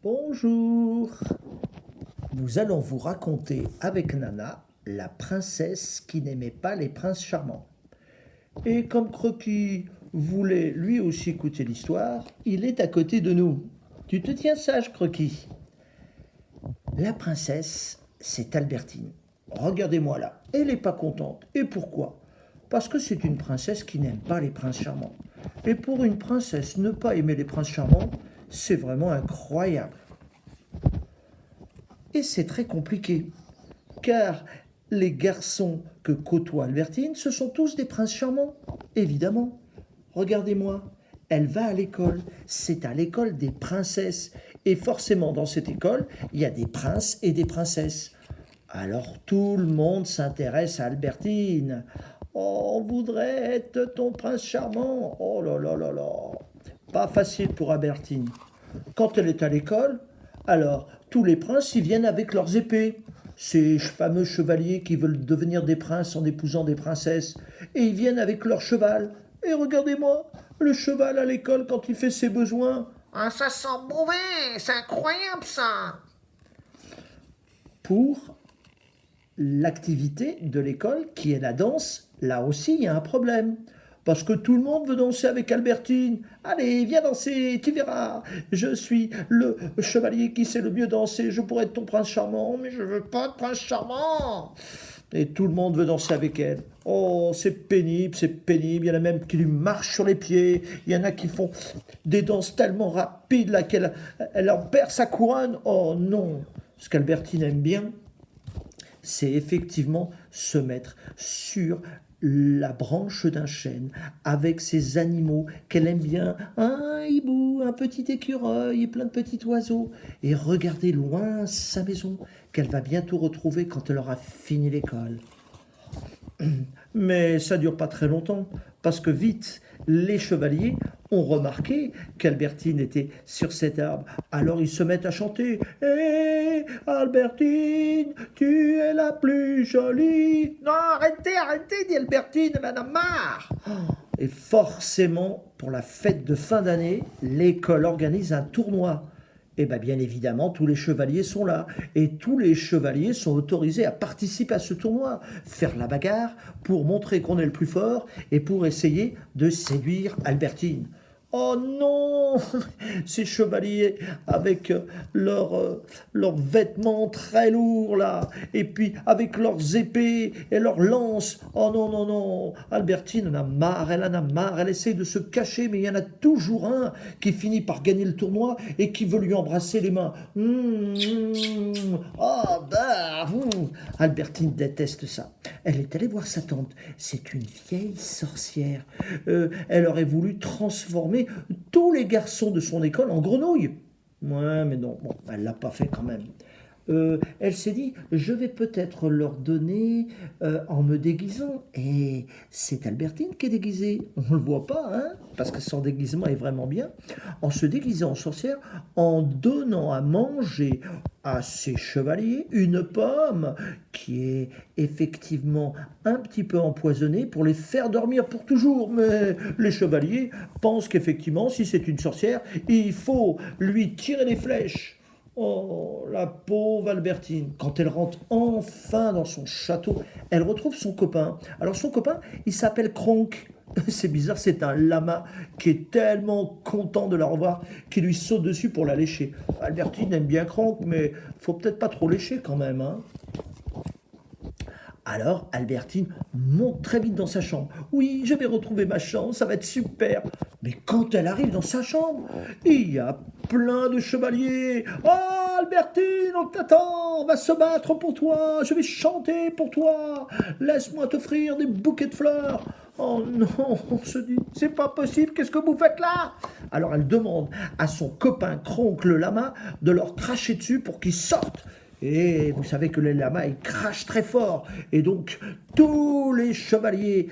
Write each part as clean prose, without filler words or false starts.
Bonjour. Nous allons vous raconter avec Nana la princesse qui n'aimait pas les princes charmants. Et comme Croquis voulait lui aussi écouter l'histoire, il est à côté de nous. Tu te tiens sage, Croquis. La princesse, c'est Albertine. Regardez-moi là. Elle n'est pas contente. Et pourquoi? Parce que c'est une princesse qui n'aime pas les princes charmants. Et pour une princesse, ne pas aimer les princes charmants, c'est vraiment incroyable. Et c'est très compliqué, car les garçons que côtoie Albertine, ce sont tous des princes charmants, évidemment. Regardez-moi, elle va à l'école, c'est à l'école des princesses, et forcément dans cette école, il y a des princes et des princesses. Alors tout le monde s'intéresse à Albertine. Oh, on voudrait être ton prince charmant. Oh là là là là. Pas facile pour Albertine. Quand elle est à l'école, alors tous les princes y viennent avec leurs épées. Ces fameux chevaliers qui veulent devenir des princes en épousant des princesses. Et ils viennent avec leur cheval. Et regardez-moi, le cheval à l'école quand il fait ses besoins. Ah, ça sent mauvais, c'est incroyable ça. Pour l'activité de l'école qui est la danse, là aussi il y a un problème. Parce que tout le monde veut danser avec Albertine. Allez, viens danser, tu verras. Je suis le chevalier qui sait le mieux danser. Je pourrais être ton prince charmant, mais je veux pas de prince charmant. Et tout le monde veut danser avec elle. Oh, c'est pénible, c'est pénible. Il y en a même qui lui marchent sur les pieds. Il y en a qui font des danses tellement rapides là qu'elle elle en perd sa couronne. Oh non. Ce qu'Albertine aime bien, c'est effectivement se mettre sur la branche d'un chêne avec ses animaux qu'elle aime bien, un hibou, un petit écureuil et plein de petits oiseaux, et regarder loin sa maison qu'elle va bientôt retrouver quand elle aura fini l'école. Mais ça dure pas très longtemps, parce que vite, les chevaliers ont remarqué qu'Albertine était sur cet arbre. Alors ils se mettent à chanter. Hé, Albertine, tu es la plus jolie. Non, arrêtez, arrêtez, dit Albertine, elle en a marre. Et forcément, pour la fête de fin d'année, l'école organise un tournoi. Et bien évidemment, tous les chevaliers sont là. Et tous les chevaliers sont autorisés à participer à ce tournoi, faire la bagarre pour montrer qu'on est le plus fort et pour essayer de séduire Albertine. Oh non, ces chevaliers avec leurs vêtements très lourds là, et puis avec leurs épées et leurs lances. Oh non, non, non, Albertine en a marre, elle en a marre, elle essaie de se cacher, mais il y en a toujours un qui finit par gagner le tournoi et qui veut lui embrasser les mains. Oh, Albertine déteste ça. Elle est allée voir sa tante. C'est une vieille sorcière. Elle aurait voulu transformer tous les garçons de son école en grenouilles. Ouais, mais non, bon, elle l'a pas fait quand même. Elle s'est dit, je vais peut-être leur donner en me déguisant. Et c'est Albertine qui est déguisée. On ne le voit pas, hein, parce que son déguisement est vraiment bien. En se déguisant en sorcière, en donnant à manger à ses chevaliers une pomme qui est effectivement un petit peu empoisonnée pour les faire dormir pour toujours. Mais les chevaliers pensent qu'effectivement, si c'est une sorcière, il faut lui tirer les flèches. Oh, la pauvre Albertine. Quand elle rentre enfin dans son château, elle retrouve son copain. Alors son copain, il s'appelle Kronk. C'est bizarre, c'est un lama qui est tellement content de la revoir qu'il lui saute dessus pour la lécher. Albertine aime bien Kronk, mais faut peut-être pas trop lécher quand même, hein. Alors Albertine monte très vite dans sa chambre. Oui, je vais retrouver ma chambre, ça va être super. Mais quand elle arrive dans sa chambre, il y a plein de chevaliers. Oh Albertine, on t'attend, on va se battre pour toi, je vais chanter pour toi. Laisse-moi t'offrir des bouquets de fleurs. Oh non, on se dit, c'est pas possible, qu'est-ce que vous faites là? Alors elle demande à son copain Kronk le lama de leur cracher dessus pour qu'ils sortent. Et vous savez que les lamas, ils crachent très fort. Et donc, tous les chevaliers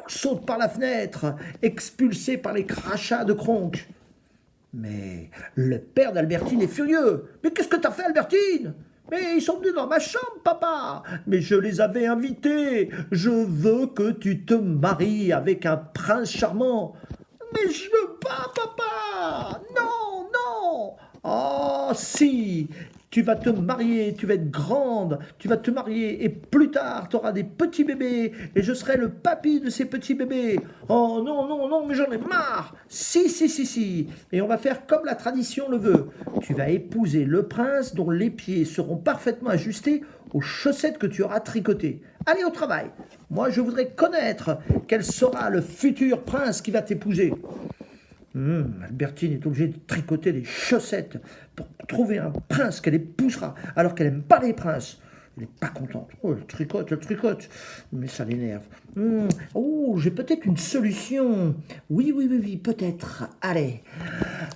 sautent par la fenêtre, expulsés par les crachats de Kronk. Mais le père d'Albertine est furieux. Mais qu'est-ce que t'as fait, Albertine? Mais ils sont venus dans ma chambre, papa. Mais je les avais invités. Je veux que tu te maries avec un prince charmant. Mais je veux pas, papa. Non, non. Oh, Oh si, tu vas te marier, tu vas être grande, tu vas te marier et plus tard tu auras des petits bébés et je serai le papy de ces petits bébés. Oh non, non, non, mais j'en ai marre. Si, si, si, si. Et on va faire comme la tradition le veut. Tu vas épouser le prince dont les pieds seront parfaitement ajustés aux chaussettes que tu auras tricotées. Allez au travail. Moi, je voudrais connaître quel sera le futur prince qui va t'épouser. Albertine est obligée de tricoter des chaussettes pour trouver un prince qu'elle épousera, alors qu'elle n'aime pas les princes. Elle n'est pas contente. Oh, elle tricote, mais ça l'énerve. Oh, j'ai peut-être une solution. Oui, oui, oui, oui, peut-être. Allez,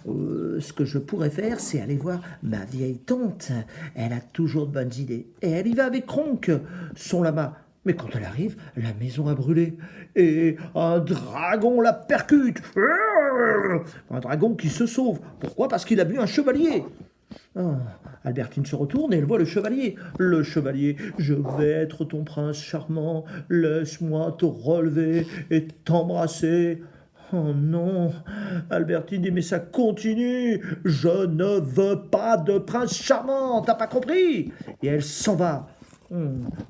ce que je pourrais faire, c'est aller voir ma vieille tante. Elle a toujours de bonnes idées. Et elle y va avec Kronk, son lama. Mais quand elle arrive, la maison a brûlé. Et un dragon la percute. Un dragon qui se sauve. Pourquoi? Parce qu'il a bu un chevalier. Oh, Albertine se retourne et elle voit le chevalier. Le chevalier, je vais être ton prince charmant. Laisse-moi te relever et t'embrasser. Oh non, Albertine dit, mais ça continue. Je ne veux pas de prince charmant, t'as pas compris? Et elle s'en va.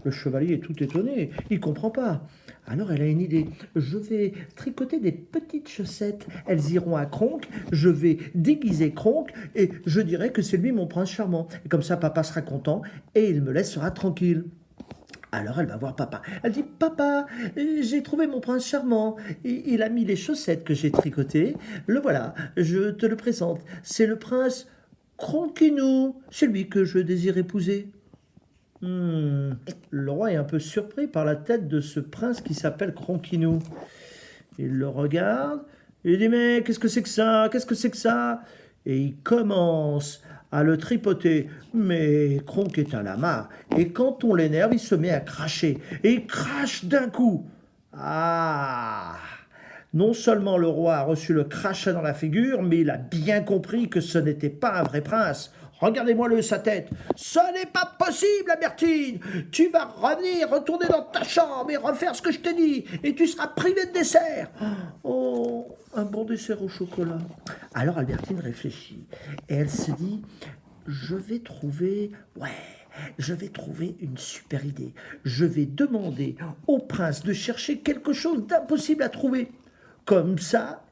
Le chevalier est tout étonné, il comprend pas. Alors elle a une idée. Je vais tricoter des petites chaussettes. Elles iront à Kronk. Je vais déguiser Kronk et je dirai que c'est lui mon prince charmant. Et comme ça, papa sera content et il me laissera tranquille. Alors elle va voir papa. Elle dit, papa, j'ai trouvé mon prince charmant. Il a mis les chaussettes que j'ai tricotées. Le voilà, je te le présente. C'est le prince Kronkinou. C'est lui que je désire épouser. Le roi est un peu surpris par la tête de ce prince qui s'appelle Kronkinou. Il le regarde, il dit, mais qu'est-ce que c'est que ça? Qu'est-ce que c'est que ça? Et il commence à le tripoter. Mais Kronk est un lama, et quand on l'énerve, il se met à cracher. Et il crache d'un coup. Ah! Non seulement le roi a reçu le crachat dans la figure, mais il a bien compris que ce n'était pas un vrai prince. Regardez-moi sa tête. Ce n'est pas possible, Albertine. Tu vas retourner dans ta chambre et refaire ce que je t'ai dit. Et tu seras privé de dessert. Oh, un bon dessert au chocolat. Alors Albertine réfléchit. Et elle se dit, je vais trouver une super idée. Je vais demander au prince de chercher quelque chose d'impossible à trouver. Comme ça,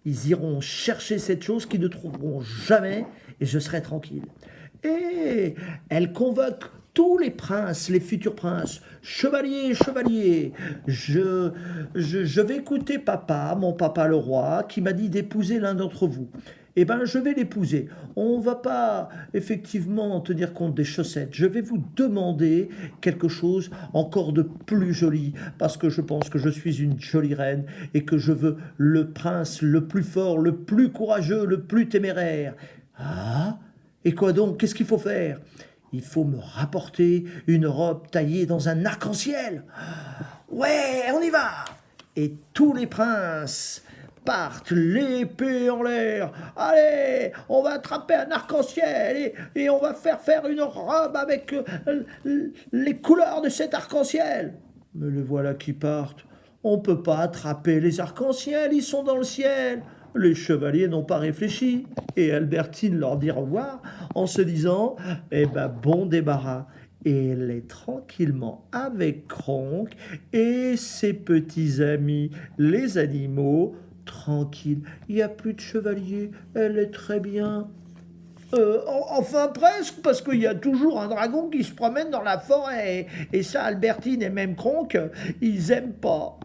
ils iront chercher cette chose qu'ils ne trouveront jamais et je serai tranquille. Et elle convoque tous les princes, les futurs princes. Chevalier, chevalier, je vais écouter papa, mon papa le roi, qui m'a dit d'épouser l'un d'entre vous. Eh bien, je vais l'épouser. On ne va pas effectivement tenir compte des chaussettes. Je vais vous demander quelque chose encore de plus joli, parce que je pense que je suis une jolie reine et que je veux le prince le plus fort, le plus courageux, le plus téméraire. Ah, et quoi donc? Qu'est-ce qu'il faut faire? Il faut me rapporter une robe taillée dans un arc-en-ciel. Ouais, on y va! Et tous les princes partent, l'épée en l'air. Allez, on va attraper un arc-en-ciel et on va faire une robe avec les couleurs de cet arc-en-ciel. Mais les voilà qui partent. On ne peut pas attraper les arcs-en-ciel, ils sont dans le ciel. Les chevaliers n'ont pas réfléchi et Albertine leur dit au revoir en se disant « Eh ben, bon débarras !» Et elle est tranquillement avec Kronk et ses petits amis, les animaux, tranquille. Il n'y a plus de chevalier, elle est très bien. Enfin presque, parce qu'il y a toujours un dragon qui se promène dans la forêt. Et ça, Albertine et même Kronk, ils aiment pas.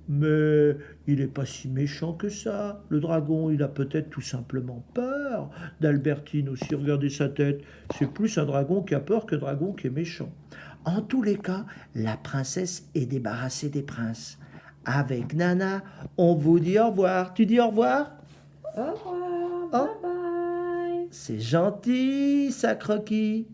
Mais il n'est pas si méchant que ça. Le dragon, il a peut-être tout simplement peur d'Albertine aussi. Regardez sa tête. C'est plus un dragon qui a peur qu'un dragon qui est méchant. En tous les cas, la princesse est débarrassée des princes. Avec Nana, on vous dit au revoir. Tu dis au revoir? Au revoir, Oh. bye bye. C'est gentil, ça, Croquis.